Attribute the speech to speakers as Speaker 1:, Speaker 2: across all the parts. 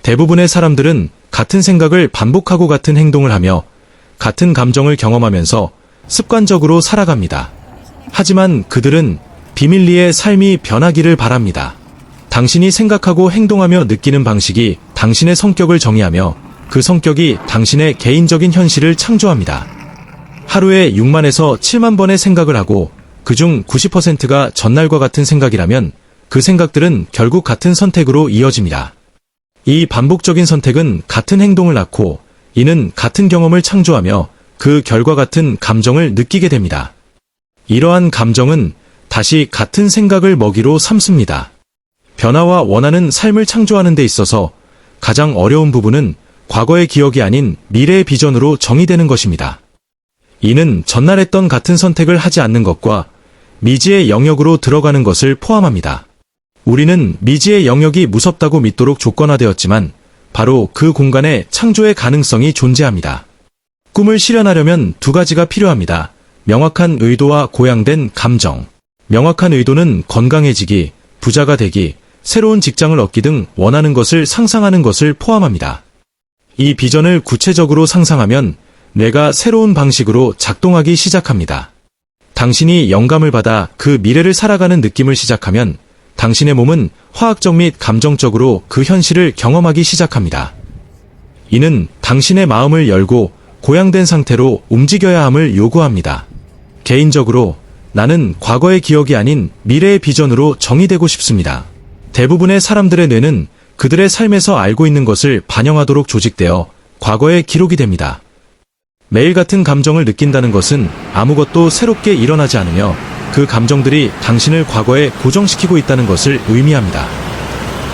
Speaker 1: 대부분의 사람들은 같은 생각을 반복하고 같은 행동을 하며 같은 감정을 경험하면서 습관적으로 살아갑니다. 하지만 그들은 비밀리에 삶이 변하기를 바랍니다. 당신이 생각하고 행동하며 느끼는 방식이 당신의 성격을 정의하며 그 성격이 당신의 개인적인 현실을 창조합니다. 하루에 6만에서 7만 번의 생각을 하고 그중 90%가 전날과 같은 생각이라면 그 생각들은 결국 같은 선택으로 이어집니다. 이 반복적인 선택은 같은 행동을 낳고 이는 같은 경험을 창조하며 그 결과 같은 감정을 느끼게 됩니다. 이러한 감정은 다시 같은 생각을 먹이로 삼습니다. 변화와 원하는 삶을 창조하는 데 있어서 가장 어려운 부분은 과거의 기억이 아닌 미래의 비전으로 정의되는 것입니다. 이는 전날 했던 같은 선택을 하지 않는 것과 미지의 영역으로 들어가는 것을 포함합니다. 우리는 미지의 영역이 무섭다고 믿도록 조건화되었지만 바로 그 공간에 창조의 가능성이 존재합니다. 꿈을 실현하려면 두 가지가 필요합니다. 명확한 의도와 고양된 감정. 명확한 의도는 건강해지기, 부자가 되기, 새로운 직장을 얻기 등 원하는 것을 상상하는 것을 포함합니다. 이 비전을 구체적으로 상상하면 뇌가 새로운 방식으로 작동하기 시작합니다. 당신이 영감을 받아 그 미래를 살아가는 느낌을 시작하면 당신의 몸은 화학적 및 감정적으로 그 현실을 경험하기 시작합니다. 이는 당신의 마음을 열고 고양된 상태로 움직여야 함을 요구합니다. 개인적으로 나는 과거의 기억이 아닌 미래의 비전으로 정의되고 싶습니다. 대부분의 사람들의 뇌는 그들의 삶에서 알고 있는 것을 반영하도록 조직되어 과거의 기록이 됩니다. 매일 같은 감정을 느낀다는 것은 아무것도 새롭게 일어나지 않으며 그 감정들이 당신을 과거에 고정시키고 있다는 것을 의미합니다.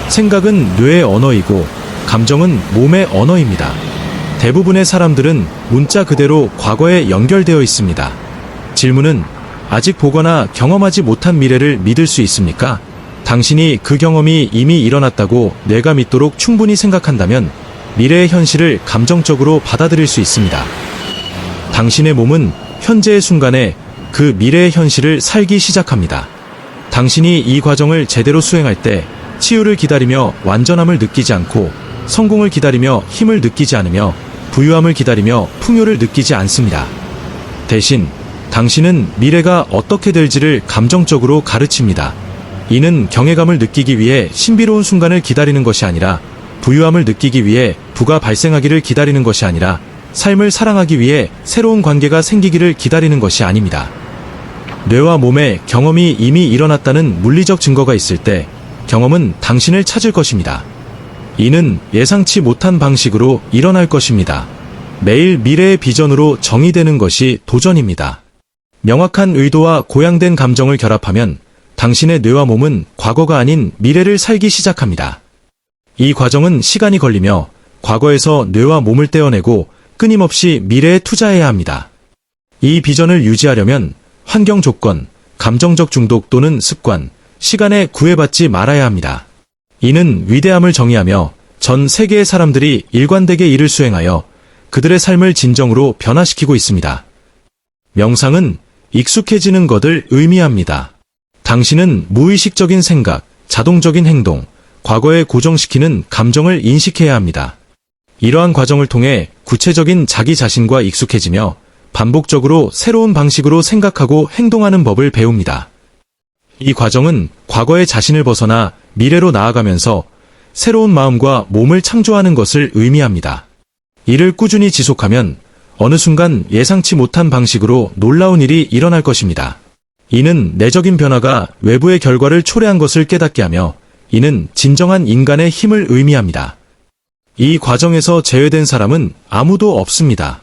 Speaker 1: 생각은 뇌의 언어이고 감정은 몸의 언어입니다. 대부분의 사람들은 문자 그대로 과거에 연결되어 있습니다. 질문은 아직 보거나 경험하지 못한 미래를 믿을 수 있습니까? 당신이 그 경험이 이미 일어났다고 뇌가 믿도록 충분히 생각한다면 미래의 현실을 감정적으로 받아들일 수 있습니다. 당신의 몸은 현재의 순간에 그 미래의 현실을 살기 시작합니다. 당신이 이 과정을 제대로 수행할 때 치유를 기다리며 완전함을 느끼지 않고 성공을 기다리며 힘을 느끼지 않으며 부유함을 기다리며 풍요를 느끼지 않습니다. 대신 당신은 미래가 어떻게 될지를 감정적으로 가르칩니다. 이는 경외감을 느끼기 위해 신비로운 순간을 기다리는 것이 아니라 부유함을 느끼기 위해 부가 발생하기를 기다리는 것이 아니라 삶을 사랑하기 위해 새로운 관계가 생기기를 기다리는 것이 아닙니다. 뇌와 몸에 경험이 이미 일어났다는 물리적 증거가 있을 때 경험은 당신을 찾을 것입니다. 이는 예상치 못한 방식으로 일어날 것입니다. 매일 미래의 비전으로 정의되는 것이 도전입니다. 명확한 의도와 고양된 감정을 결합하면 당신의 뇌와 몸은 과거가 아닌 미래를 살기 시작합니다. 이 과정은 시간이 걸리며 과거에서 뇌와 몸을 떼어내고 끊임없이 미래에 투자해야 합니다. 이 비전을 유지하려면 환경 조건, 감정적 중독 또는 습관, 시간에 구애받지 말아야 합니다. 이는 위대함을 정의하며 전 세계의 사람들이 일관되게 이를 수행하여 그들의 삶을 진정으로 변화시키고 있습니다. 명상은 익숙해지는 것을 의미합니다. 당신은 무의식적인 생각, 자동적인 행동, 과거에 고정시키는 감정을 인식해야 합니다. 이러한 과정을 통해 구체적인 자기 자신과 익숙해지며 반복적으로 새로운 방식으로 생각하고 행동하는 법을 배웁니다. 이 과정은 과거의 자신을 벗어나 미래로 나아가면서 새로운 마음과 몸을 창조하는 것을 의미합니다. 이를 꾸준히 지속하면 어느 순간 예상치 못한 방식으로 놀라운 일이 일어날 것입니다. 이는 내적인 변화가 외부의 결과를 초래한 것을 깨닫게 하며 이는 진정한 인간의 힘을 의미합니다. 이 과정에서 제외된 사람은 아무도 없습니다.